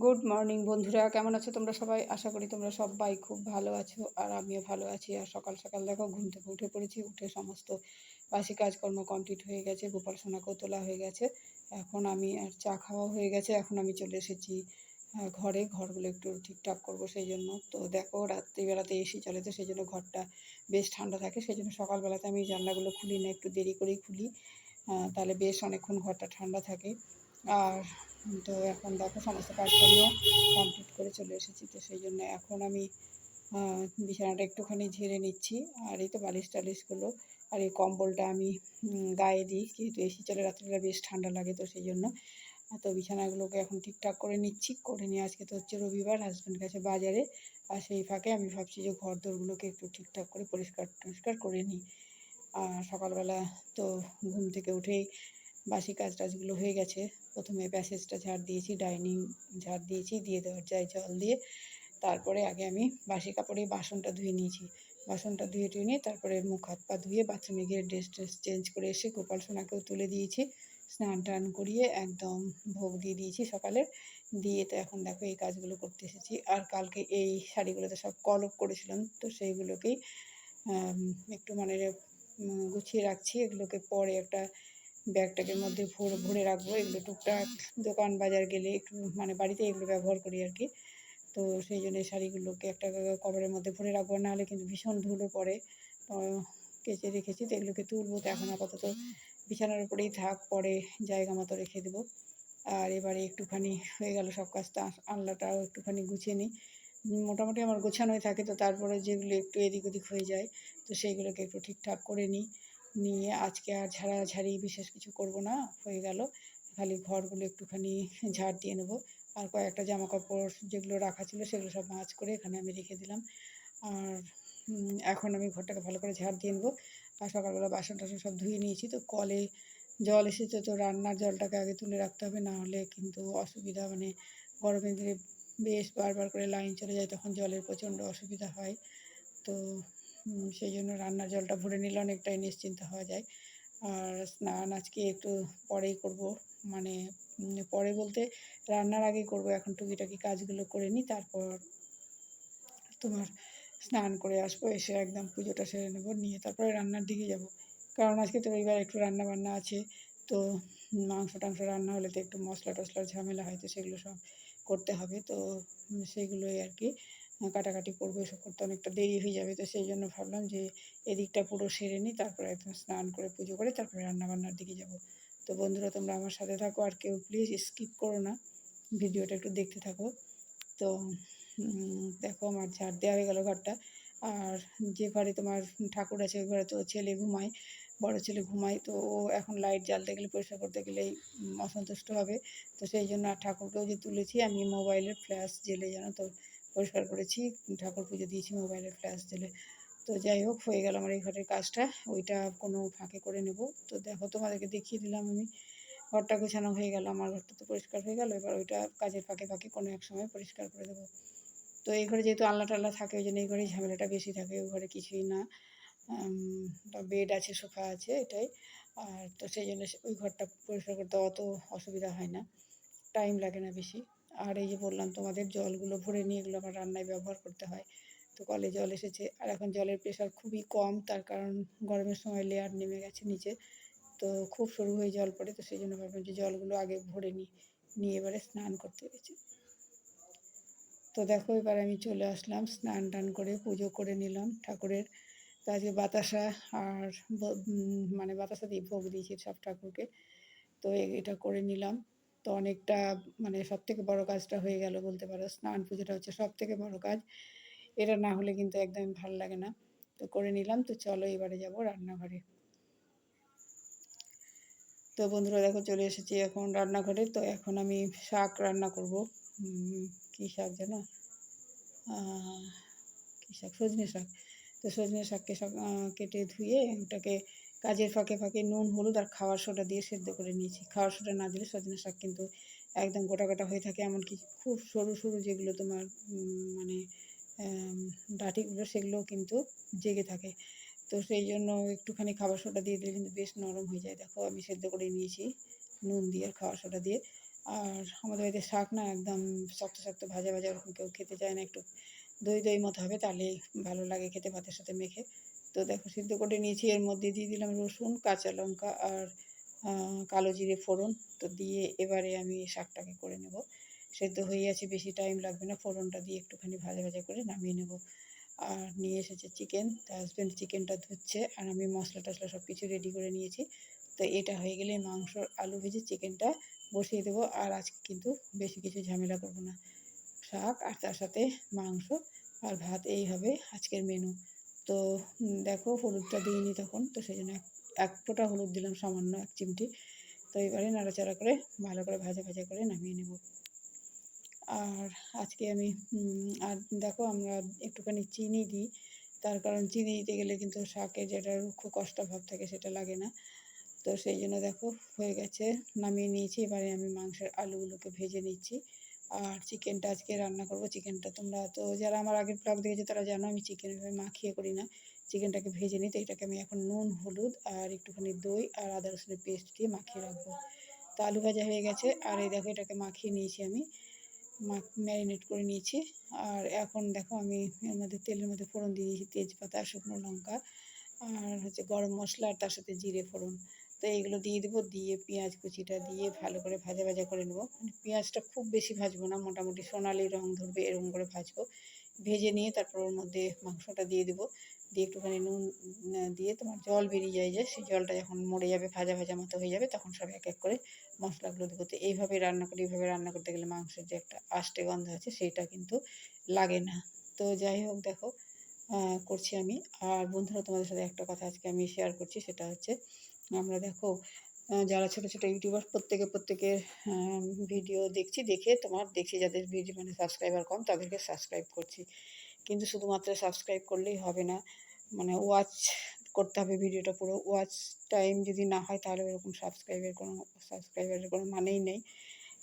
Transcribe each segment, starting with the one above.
Good morning বন্ধুরা, কেমন আছো তোমরা সবাই? আশা করি তোমরা সবাই খুব ভালো আছো, আর আমিও ভালো আছি। আর সকাল সকাল দেখো ঘুম থেকে উঠে পড়েছি। উঠে সমস্ত বাসি কাজকর্ম কমপ্লিট হয়ে গেছে, গোপাল সোনাকেও তোলা হয়ে গেছে। এখন আমি আর চা খাওয়া হয়ে গেছে। এখন আমি চলে এসেছি ঘরগুলো একটু ঠিকঠাক করবো সেই জন্য। তো দেখো রাত্রিবেলাতে এসি চলে, তো সেই জন্য ঘরটা বেশ ঠান্ডা থাকে। সেই জন্য সকালবেলাতে আমি জানলাগুলো খুলি না, একটু দেরি করেই খুলি। তাহলে বেশ অনেকক্ষণ ঘরটা ঠান্ডা থাকে। আর তো এখন দেখো সমস্ত কাজকর্ম কমপ্লিট করে চলে এসেছি। তো সেই জন্য এখন আমি বিছানাটা একটুখানি ঝেড়ে নিচ্ছি। আর এই তো বালিশ টালিশগুলো আর এই কম্বলটা আমি গায়ে দিই, যেহেতু এসি চলে রাত্রিবেলা বেশ ঠান্ডা লাগে। তো সেই জন্য তো বিছানাগুলোকে এখন ঠিকঠাক করে নিচ্ছি, করে নিয়ে আজকে তো হচ্ছে রবিবার, হাজব্যান্ড গেছে বাজারে। আর সেই ফাঁকে আমি ভাবছি যে ঘর দোরগুলোকে একটু ঠিকঠাক করে পরিষ্কার টরিষ্কার করে নিই। আর সকালবেলা তো ঘুম থেকে উঠেই বাসি কাজ টাজগুলো হয়ে গেছে। প্রথমে প্যাসেজটা ঝাড় দিয়েছি, ডাইনিং ঝাড় দিয়েছি, দিয়ে দরজায় জল দিয়ে তারপরে আগে আমি বাসি কাপড়ে বাসনটা ধুয়ে নিয়েছি। বাসনটা ধুয়ে টুয়ে নিয়ে তারপরে মুখ হাত পা ধুয়ে বাথরুমে গিয়ে ড্রেস ট্রেস চেঞ্জ করে এসে গোপাল সোনাকেও তুলে দিয়েছি। স্নান টান করিয়ে একদম ভোগ দিয়ে দিয়েছি সকালে। দিয়ে তো এখন দেখো এই কাজগুলো করতে এসেছি। আর কালকে এই শাড়িগুলোতে সব কলপ করেছিলাম, তো সেইগুলোকেই একটু মানে গুছিয়ে রাখছি। এগুলোকে পরে একটা ব্যাগটাকের মধ্যে ভরে রাখবো। এগুলো টুকটাক দোকান বাজার গেলে একটু মানে বাড়িতে এগুলো ব্যবহার করি আর কি। তো সেই জন্য এই শাড়িগুলোকে একটা কভারের মধ্যে ভরে রাখবো, নাহলে কিন্তু ভীষণ ধুলো পড়ে। কেচে রেখেছি, তো এগুলোকে তুলবো। তো এখন আপাতত বিছানার উপরেই থাক, পরে জায়গা মতো রেখে দেবো। আর এবারে একটুখানি হয়ে গেল সব কাজ, তা আলনাটাও একটুখানি গুছিয়ে নিই। মোটামুটি আমার গোছানোই থাকে, তো তারপরে যেগুলো একটু এদিক ওদিক হয়ে যায় তো সেইগুলোকে একটু ঠিকঠাক করে নিই। নিয়ে আজকে আর ঝাড়াঝাড়ি বিশেষ কিছু করব না, হয়ে গেল। খালি ঘরগুলো একটুখানি ঝাড় দিয়ে নেবো। আর কয়েকটা জামা কাপড় যেগুলো রাখা ছিল সেগুলো সব ভাঁজ করে এখানে আমি রেখে দিলাম। আর এখন আমি ঘরটাকে ভালো করে ঝাড় দিয়ে নেবো। আর সকালবেলা বাসন টাসন সব ধুয়ে নিয়েছি। তো কলে জল এসেছে, তো রান্নার জলটাকে আগে তুলে রাখতে হবে, না হলে কিন্তু অসুবিধা। মানে গরমের দিনে বেশ বারবার করে লাইন চলে যায়, তখন জলের প্রচণ্ড অসুবিধা হয়। তো সেই জন্য রান্নার জলটা ভরে নিলে অনেকটাই নিশ্চিন্ত হওয়া যায়। আর স্নান আজকে একটু পরেই করব, মানে পরে বলতে রান্নার আগেই করব। এখন টুকিটাকি কাজগুলো করে নিই, তারপর তোমার স্নান করে আসবো, এসে একদম পুজোটা সেরে নেবো, নিয়ে তারপরে রান্নার দিকে যাব। কারণ আজকে তো এইবার একটু রান্না বান্না আছে। তো মাংস টাংস রান্না হলে তো একটু মশলা টশলার ঝামেলা হয়, তো সেগুলো সব করতে হবে। তো সেগুলোই আর কি কাটাকাটি করবো, এসব করতে অনেকটা দেরি হয়ে যাবে। তো সেই জন্য ভাবলাম যে এদিকটা পুরো সেরে নিই, তারপরে একদম স্নান করে পুজো করে তারপরে রান্নাবান্নার দিকে যাব। তো বন্ধুরা, তোমরা আমার সাথে থাকো, আর কেউ প্লিজ স্কিপ করো না, ভিডিওটা একটু দেখতে থাকো। তো দেখো আমার ঝাড় দেওয়া হয়ে গেল ঘরটা। আর যে ঘরে তোমার ঠাকুর আছে ওই ঘরে তো ছেলে ঘুমায়, বড় ছেলে ঘুমায়। তো ও এখন লাইট জ্বালতে গেলে পরিষ্কার করতে গেলেই অসন্তুষ্ট হবে। তো সেই জন্য আর ঠাকুরকেও যে তুলেছি আমি মোবাইলের ফ্ল্যাশ জেলে, জানো তো, পরিষ্কার করেছি। ঠাকুর পুজো দিয়েছি মোবাইলের ফ্ল্যাশ জেলে। তো যাই হোক, হয়ে গেল আমার এই ঘরের কাজটা। ওইটা কোনো ফাঁকে করে নেব। তো দেখো তোমাদেরকে দেখিয়ে দিলাম আমি, ঘরটা গোছানো হয়ে গেল, আমার ঘরটা তো পরিষ্কার হয়ে গেল। এবার ওইটা কাজের ফাঁকে ফাঁকে কোনো এক সময় পরিষ্কার করে দেবো। তো এই ঘরে যেহেতু আলনা টালনা থাকে, ওই জন্য এই ঘরে ঝামেলাটা বেশি থাকে, ওই ঘরে কিছুই না। বেড আছে, সোফা আছে, এটাই। আর তো সেই জন্য ওই ঘরটা পরিষ্কার করতে অত অসুবিধা হয় না, টাইম লাগে না বেশি। আর এই যে বললাম তোমাদের, জলগুলো ভরে নিয়ে এগুলো আমার রান্নায় ব্যবহার করতে হয়। তো কলে জল এসেছে, আর এখন জলের প্রেশার খুবই কম, তার কারণ গরমের সময় লেয়ার নেমে গেছে নিচে। তো খুব সরু হয়ে জল পড়ে। তো সেই জন্য ভাবলাম যে জলগুলো আগে ভরে নিই, নিয়ে এবারে স্নান করতে গেছি। তো দেখো এবার আমি চলে আসলাম, স্নান টান করে পুজো করে নিলাম ঠাকুরের। তো আজকে বাতাসা আর মানে বাতাসা দিয়ে ভোগ দিয়েছি সব ঠাকুরকে। তো এটা করে নিলাম। তো অনেকটা মানে সবথেকে বড় কাজটা হয়ে গেল বলতে পারো। স্নান পুজোটা হচ্ছে সবথেকে বড় কাজ, এটা না হলে কিন্তু একদমই ভালো লাগে না। তো করে নিলাম। তো চলো এবারে যাব রান্নাঘরে। তো বন্ধুরা দেখো চলে এসেছি এখন রান্নাঘরে। তো এখন আমি শাক রান্না করব। কী শাক যেন, কী শাক, সজনে শাক। তো সজনে শাককে সব কেটে ধুয়ে ওটাকে কাজের ফাঁকে ফাঁকে নুন হলুদ আর খাওয়ার সোডা দিয়ে সেদ্ধ করে নিয়েছি। খাওয়ার সোডা না দিলে সজনে শাক কিন্তু একদম গোটা গোটা হয়ে থাকে, এমনকি খুব সরু সরু যেগুলো তোমার মানে ডাঁটিগুলো, সেগুলোও কিন্তু জেগে থাকে। তো সেই জন্য একটুখানি খাবার সোডা দিয়ে দিলে কিন্তু বেশ নরম হয়ে যায়। দেখো আমি সেদ্ধ করে নিয়েছি নুন দিয়ে আর খাবার সোডা দিয়ে। আর আমাদের বাড়িতে শাক না একদম শক্ত শক্ত ভাজা ভাজা ওরকম কেউ খেতে চায় না, একটু দই দই মতো হবে তাহলেই ভালো লাগে খেতে ভাতের সাথে মেখে। তো দেখো সিদ্ধ করে নিয়েছি, এর মধ্যে দিয়ে দিলাম রসুন, কাঁচা লঙ্কা আর কালো জিরে ফোড়ন। তো দিয়ে এবারে আমি শাকটাকে করে নেব। সেদ্ধ হয়ে আছে, বেশি টাইম লাগবে না, ফোড়নটা দিয়ে একটুখানি ভাজা ভাজা করে নামিয়ে নেব। আর নিয়ে এসেছে চিকেন, তো হাজব্যান্ড চিকেনটা ধুচ্ছে আর আমি মশলা টশলা সব কিছু রেডি করে নিয়েছি। তো এটা হয়ে গেলে মাংস আলু ভেজে চিকেনটা বসিয়ে দেবো। আর আজকে কিন্তু বেশি কিছু ঝামেলা করব না, শাক আর তার সাথে মাংস আর ভাত, এই হবে আজকের মেনু। তো দেখো হলুদটা দিইনি তখন, তো সেই জন্য এক ফোঁটা হলুদ দিলাম, সামান্য 1 চিমটি। তো এবারে নাড়াচাড়া করে ভালো করে ভাজা ভাজা করে নামিয়ে নেব। আর আজকে আমি আর দেখো আমরা একটুখানি চিনি দিই, তার কারণ চিনি দিতে গেলে কিন্তু শাকে যেটা রুক্ষ কষ্ট ভাব থাকে সেটা লাগে না। তো সেই জন্য দেখো হয়ে গেছে, নামিয়ে নিয়েছি। এবারে আমি মাংসের আলুগুলোকে ভেজে নিচ্ছি। আর চিকেনটা আজকে রান্না করব। চিকেনটা তোমরা তো যারা আমার আগের ব্লগ দেখেছো তারা জানো আমি চিকেন এভাবে মাখিয়ে করি না, চিকেনটাকে ভেজে নিই। তো এটাকে আমি এখন নুন হলুদ আর একটুখানি দই আর আদা রসুনের পেস্ট দিয়ে মাখিয়ে রাখবো। তো আলু ভাজা হয়ে গেছে, আর এই দেখো এটাকে মাখিয়ে নিয়েছি আমি, ম্যারিনেট করে নিয়েছি। আর এখন দেখো আমি এর মধ্যে তেলের মধ্যে ফোড়ন দিয়ে দিয়েছি, তেজপাতা, শুকনো লঙ্কা আর হচ্ছে গরম মশলা আর তার সাথে জিরে ফোড়ন। তো এইগুলো দিয়ে দেবো, দিয়ে পেঁয়াজ কুচিটা দিয়ে ভালো করে ভাজা ভাজা করে নেবো। মানে পেঁয়াজটা খুব বেশি ভাজবো না, মোটামুটি সোনালি রং ধরবে এরকম করে ভাজবো। ভেজে নিয়ে তারপর ওর মধ্যে মাংসটা দিয়ে দেবো, দিয়ে একটুখানি নুন দিয়ে তোমার জল বেরিয়ে যায়, যে সেই জলটা যখন মরে যাবে ভাজা ভাজা মতো হয়ে যাবে তখন সব এক এক করে মশলাগুলো দেবো। তো এইভাবে রান্না করি, এইভাবে রান্না করতে গেলে মাংসের যে একটা আষ্টে গন্ধ আছে সেইটা কিন্তু লাগে না। তো যাই হোক দেখো করছি আমি। আর বন্ধুরা তোমাদের সাথে একটা কথা আজকে আমি শেয়ার করছি, সেটা হচ্ছে আমরা দেখো যারা ছোটো ছোটো ইউটিউবার প্রত্যেকের ভিডিও দেখছি, দেখে তোমার দেখছি যাদের ভিডিও মানে সাবস্ক্রাইবার কম তাদেরকে সাবস্ক্রাইব করছি। কিন্তু শুধুমাত্র সাবস্ক্রাইব করলেই হবে না, মানে ওয়াচ করতে হবে ভিডিওটা পুরো। ওয়াচ টাইম যদি না হয় তাহলে ওরকম সাবস্ক্রাইবারের কোনো মানেই নেই।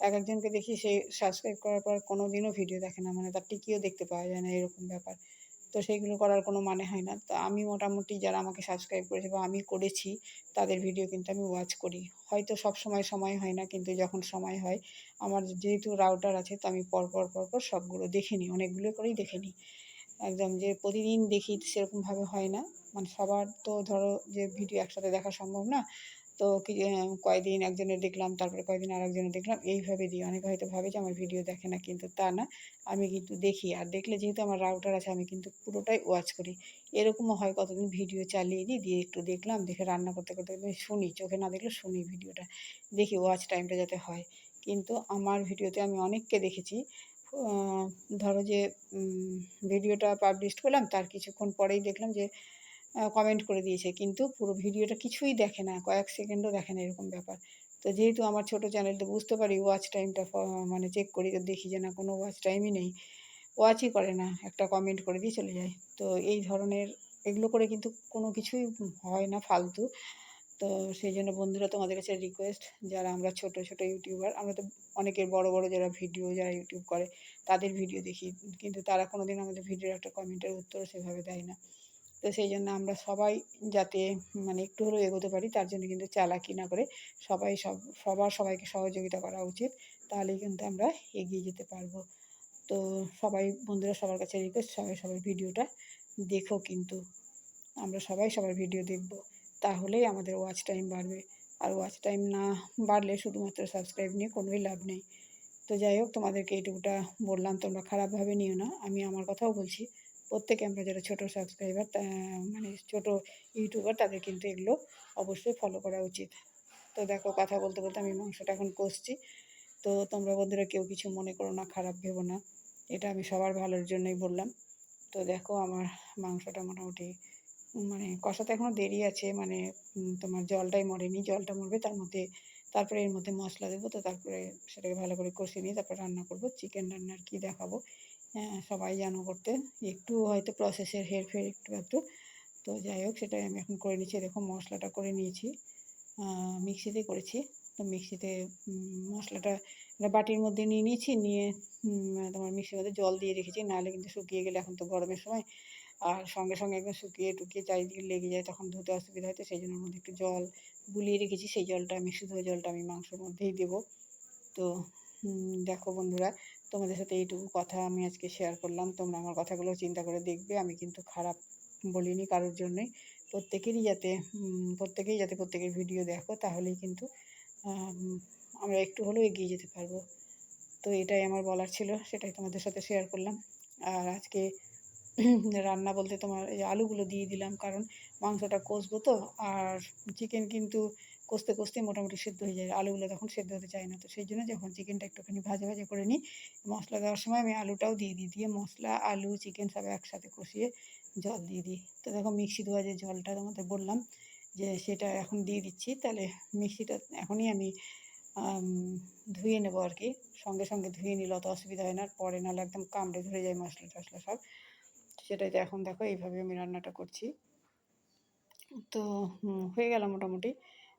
একজনকে দেখি সে সাবস্ক্রাইব করার পর কোনো দিনও ভিডিও দেখে না, মানে তার টিকিও দেখতে পাওয়া যায় না, এরকম ব্যাপার। তো সেইগুলো করার কোনো মানে হয় না। তো আমি মোটামুটি যারা আমাকে সাবস্ক্রাইব করেছে বা আমি করেছি তাদের ভিডিও কিন্তু আমি ওয়াচ করি। হয়তো সবসময় সময় হয় না, কিন্তু যখন সময় হয় আমার যেহেতু রাউটার আছে তো আমি পরপর সবগুলো দেখে নিই, অনেকগুলো করেই দেখে নিই। একদম যে প্রতিদিন দেখি সেরকমভাবে হয় না, মানে সবার তো ধরো যে ভিডিও একসাথে দেখা সম্ভব না। তো কয়দিন একজনের দেখলাম, তারপরে কয়দিন আরেকজনের দেখলাম, এইভাবে দিই। অনেকে হয়তো ভাবে যে আমার ভিডিও দেখে না, কিন্তু তা না, আমি কিন্তু দেখি। আর দেখলে যেহেতু আমার রাউটার আছে আমি কিন্তু পুরোটাই ওয়াচ করি। এরকমও হয় কতদিন ভিডিও চালিয়ে দিই, দিয়ে একটু দেখলাম, দেখে রান্না করতে করতে আমি শুনি, চোখে না দেখলে শুনি ভিডিওটা, দেখি ওয়াচ টাইমটা যাতে হয়। কিন্তু আমার ভিডিওতে আমি অনেককে দেখেছি ধরো যে ভিডিওটা পাবলিশ করলাম তার কিছুক্ষণ পরেই দেখলাম যে কমেন্ট করে দিয়েছে, কিন্তু পুরো ভিডিওটা কিছুই দেখে না, কয়েক সেকেন্ডও দেখে না, এরকম ব্যাপার। তো যেহেতু আমার ছোটো চ্যানেল তো বুঝতে পারি, ওয়াচ টাইমটা মানে চেক করি, তো দেখি যে না কোনো ওয়াচ টাইমই নেই, ওয়াচই করে না, একটা কমেন্ট করে দিয়ে চলে যায়। তো এই ধরনের এগুলো করে কিন্তু কোনো কিছুই হয় না, ফালতু। তো সেই জন্য বন্ধুরা তোমাদের কাছে রিকোয়েস্ট, যারা আমরা ছোটো ইউটিউবার, আমরা তো অনেকের বড় যারা ভিডিও যারা ইউটিউব করে তাদের ভিডিও দেখি, কিন্তু তারা কোনোদিন আমাদের ভিডিওর একটা কমেন্টের উত্তর সেভাবে দেয় না। তো সেই জন্য আমরা সবাই যাতে মানে একটু হলেও এগোতে পারি, তার জন্য কিন্তু চালাকি না করে সবাই সবাইকে সহযোগিতা করা উচিত, তাহলেই কিন্তু আমরা এগিয়ে যেতে পারবো। তো সবাই বন্ধুরা সবার কাছে রিকোয়েস্ট, সবাই সবার ভিডিওটা দেখো কিন্তু, আমরা সবাই সবার ভিডিও দেখব, তাহলেই আমাদের ওয়াচ টাইম বাড়বে। আর ওয়াচ টাইম না বাড়লে শুধুমাত্র সাবস্ক্রাইব নিয়ে কোনোই লাভ নেই। তো যাই হোক তোমাদেরকে এইটুকুটা বললাম, তোমরা খারাপভাবে নিও না, আমি আমার কথাও বলছি। প্রত্যেকে আমরা যারা ছোটো সাবস্ক্রাইবার মানে ছোটো ইউটিউবার তাদের কিন্তু এগুলো অবশ্যই ফলো করা উচিত। তো দেখো কথা বলতে বলতে আমি মাংসটা এখন কষছি। তো তোমরা বন্ধুরা কেউ কিছু মনে করো না, খারাপ ভেবো না, এটা আমি সবার ভালোর জন্যই বললাম। তো দেখো আমার মাংসটা মোটামুটি মানে কষাতে এখনও দেরি আছে, মানে তোমার জলটাই মরেনি, জলটা মরবে তার মধ্যে, তারপরে এর মধ্যে মশলা দেবো। তো তারপরে সেটাকে ভালো করে কষিয়ে নিয়ে তারপর রান্না করব। চিকেন রান্না আর কি দেখাবো, হ্যাঁ সবাই জানো করতে, একটু হয়তো প্রসেসের হেরফের একটু একটু। তো যাই হোক সেটাই আমি এখন করে নিচ্ছি। দেখো মশলাটা করে নিয়েছি, মিক্সিতে করেছি। তো মিক্সিতে মশলাটা একটা বাটির মধ্যে নিয়ে নিয়েছি, নিয়ে তোমার মিক্সির মধ্যে জল দিয়ে রেখেছি, নাহলে কিন্তু শুকিয়ে গেলে, এখন তো গরমের সময়, আর সঙ্গে একদম শুকিয়ে টুকিয়ে চারিদিকে লেগে যায়, তখন ধুতে অসুবিধা হয়। তো সেই জন্য ওর মধ্যে একটু জল গুলিয়ে রেখেছি, সেই জলটা আমি শুধু ওই জলটা আমি মাংসের মধ্যেই দেবো। তো দেখো বন্ধুরা, তোমাদের সাথে এইটুকু কথা আমি আজকে শেয়ার করলাম। তোমরা আমার কথাগুলো চিন্তা করে দেখবে। আমি কিন্তু খারাপ বলিনি কারোর জন্যই। প্রত্যেকেই যাতে প্রত্যেকের ভিডিও দেখো, তাহলেই কিন্তু আমরা একটু হলেও এগিয়ে যেতে পারবো। তো এটাই আমার বলার ছিল, সেটাই তোমাদের সাথে শেয়ার করলাম। আর আজকে রান্না বলতে তোমার এই আলুগুলো দিয়ে দিলাম, কারণ মাংসটা কষবো তো। আর চিকেন কিন্তু কষতে কষতে মোটামুটি সেদ্ধ হয়ে যায়, আলুগুলো তখন সেদ্ধ হতে চায় না। তো সেই জন্য যখন চিকেনটা একটুখানি ভাজা ভাজা করে নিই, মশলা দেওয়ার সময় আমি আলুটাও দিয়ে মশলা আলু চিকেন সব একসাথে কষিয়ে জল দিয়ে দিই। তো দেখো মিক্সি ধোয়া যে জলটা তোমাদের বললাম যে সেটা এখন দিয়ে দিচ্ছি। তাহলে মিক্সিটা এখনই আমি ধুয়ে নেবো আর কি। সঙ্গে সঙ্গে ধুয়ে নিলে অত অসুবিধা হয় না, পরে নাহলে একদম কামড়ে ধরে যায় মশলা টশলা সব। সেটাই তো এখন দেখো এইভাবে আমি রান্নাটা করছি। তো হয়ে গেল মোটামুটি।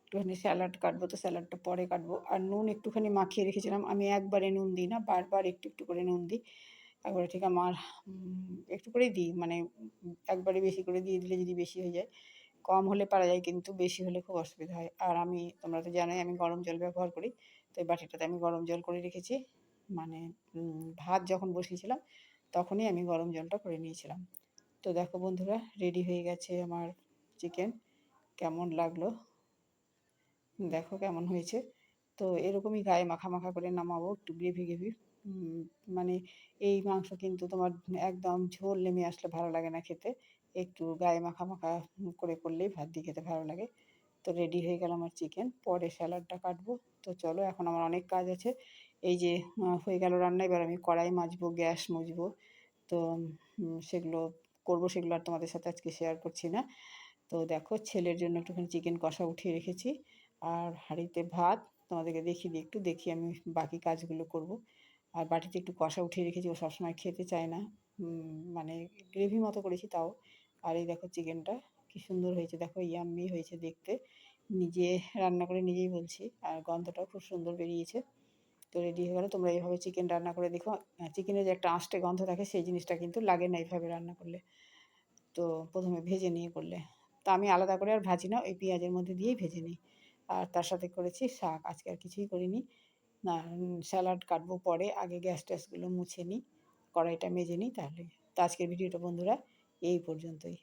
একটুখানি স্যালাড কাটবো, তো স্যালাডটা পরে কাটবো। আর নুন একটুখানি মাখিয়ে রেখেছিলাম। আমি একবারে নুন দিই না, বারবার একটু একটু করে নুন দিই। একবারে ঠিক আমার একটু করেই দিই, মানে একবারে বেশি করে দিয়ে দিলে যদি বেশি হয়ে যায়, কম হলে পারা যায়, কিন্তু বেশি হলে খুব অসুবিধা হয়। আর আমি, তোমরা তো জানোই আমি গরম জল ব্যবহার করি। তো এই বাটিটাতে আমি গরম জল করে রেখেছি। মানে ভাত যখন বসিয়েছিলাম তখনই আমি গরম জলটা করে নিয়েছিলাম। তো দেখো বন্ধুরা, রেডি হয়ে গেছে আমার চিকেন। কেমন লাগলো দেখো, কেমন হয়েছে। তো এরকমই গায়ে মাখা মাখা করে নামাবো, একটু গ্রেভি গ্রেভি। মানে এই মাংস কিন্তু তোমার একদম ঝোল নেমে আসলে ভালো লাগে না খেতে। একটু গায়ে মাখা মাখা করে করলেই ভাত দিয়ে খেতে ভালো লাগে। তো রেডি হয়ে গেল আমার চিকেন, পরে স্যালাডটা কাটবো। তো চলো, এখন আমার অনেক কাজ আছে। এই যে হয়ে গেল রান্না, এবার আমি কড়াই মাজবো, গ্যাস মুছবো। তো সেগুলো করবো, সেগুলো আর তোমাদের সাথে আজকে শেয়ার করছি না। তো দেখো, ছেলের জন্য একটুখানি চিকেন কষা উঠিয়ে রেখেছি, আর হাঁড়িতে ভাত। তোমাদেরকে দেখিয়ে দিই, একটু দেখি আমি বাকি কাজগুলো করব। আর বাটিতে একটু কষা উঠিয়ে রেখেছি, ও সবসময় খেতে চায় না, মানে গ্রেভি মতো করেছি তাও। আর এই দেখো চিকেনটা কি সুন্দর হয়েছে, দেখো ইয়াম্মি হয়েছে দেখতে। নিজে রান্না করে নিজেই বলছি, আর গন্ধটাও খুব সুন্দর বেরিয়েছে। তো রেডি হয়ে গেল। তোমরা এইভাবে চিকেন রান্না করে দেখো। চিকেনের যে একটা আঁশটে গন্ধ থাকে, সেই জিনিসটা কিন্তু লাগে না এইভাবে রান্না করলে। তো প্রথমে ভেজে নিয়ে করলে, তো আমি আলাদা করে আর ভাজি না, ওই পেঁয়াজের মধ্যে দিয়েই ভেজে নিই। আর তার সাথে করেছি শাক, আজকে আর কিছুই করিনি। না, স্যালাড কাটবো পরে, আগে গ্যাস ট্যাসগুলো মুছে নিই, কড়াইটা মেজে নিই তাহলে। তো আজকের ভিডিওটা বন্ধুরা এই পর্যন্তই।